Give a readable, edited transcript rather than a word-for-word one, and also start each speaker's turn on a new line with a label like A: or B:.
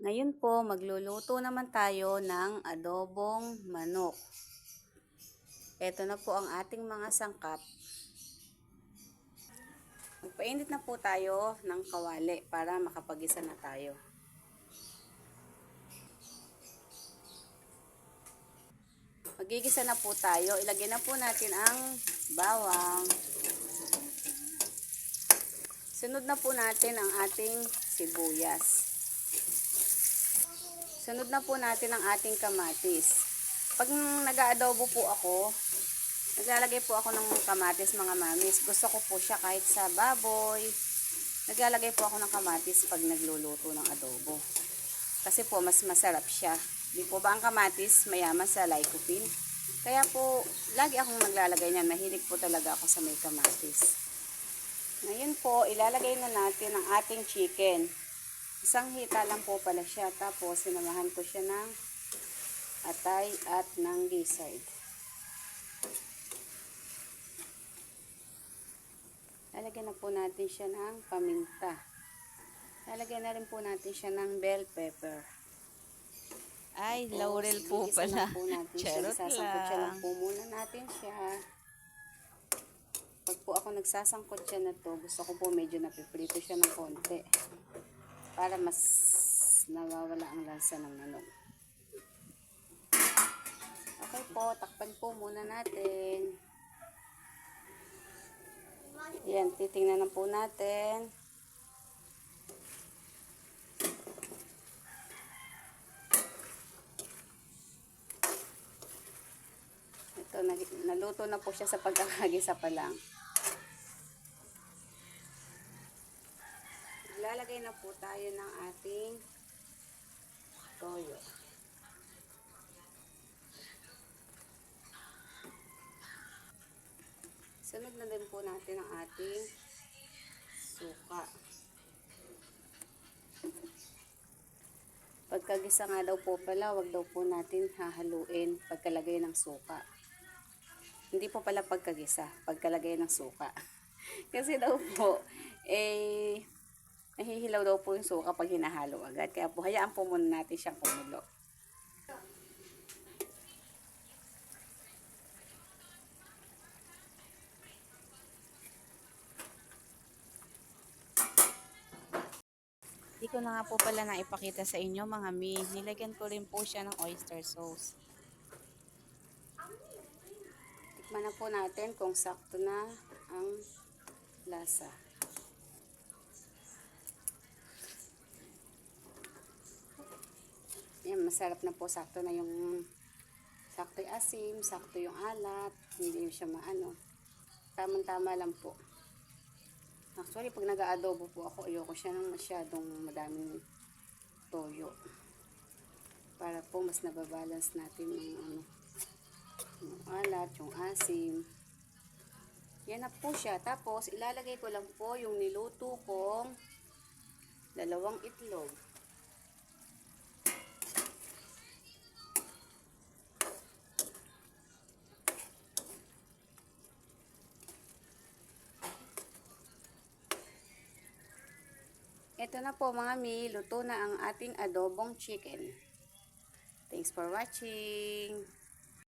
A: Ngayon po, magluluto naman tayo ng adobong manok. Ito na po ang ating mga sangkap. Magpainit na po tayo ng kawali para makapagisa na tayo. Magigisa na po tayo. Ilagay na po natin ang bawang. Sunod na po natin ang ating sibuyas. Sunod na po natin ang ating kamatis. Pag nag-aadobo po ako, naglalagay po ako ng kamatis, mga mamis. Gusto ko po siya kahit sa baboy. Naglalagay po ako ng kamatis pag nagluluto ng adobo. Kasi po mas masarap siya. Di po ba ang kamatis mayaman sa lycopene? Kaya po, lagi akong naglalagay niyan. Mahilig po talaga ako sa may kamatis. Ngayon po, ilalagay na natin ang ating chicken. Isang hita lang po pala siya. Tapos, sinamahan ko siya ng atay at ng gizzard. Lalagyan na po natin siya ng paminta. Lalagyan na rin po natin siya ng bell pepper.
B: Ay, laurel po pala.
A: Charot lang. Sasangkot lang po muna natin siya. Pag po ako nagsasangkot siya na to, gusto ko po medyo napiprito siya ng konti. Para mas nawawala ang lasa ng manok. Okay po, takpan po muna natin. Yan, titingnan na po natin. Ito, naluto na po siya sa pagkakagisa pa lang. Lalagay na po tayo ng ating toyo. Sunod na din po natin ang ating suka. Pagkagisa nga daw po pala, wag daw po natin hahaluin pagkalagay ng suka. Hindi po pala pagkagisa, pagkalagay ng suka. Kasi daw po, nahihilaw daw po yung suka pag hinahalo agad. Kaya po, hayaan po muna natin siyang kumulo. Hindi ko na nga po pala naipakita sa inyo mga mi. Nilagyan ko rin po siya ng oyster sauce. Tikman na po natin kung sakto na ang lasa. Yan, masarap na po. Sakto na yung sakto yung asim, sakto yung alat. Hindi siya maano. Tamang-tama lang po. Actually, pag nag-aadobo po ako, ayoko siya ng masyadong madaming toyo. Para po mas nababalance natin yung alat, yung asim. Yan na po siya. Tapos, ilalagay ko lang po yung niluto kong 2 itlog. Ito na po mga mi, luto na ang ating adobong chicken. Thanks for watching.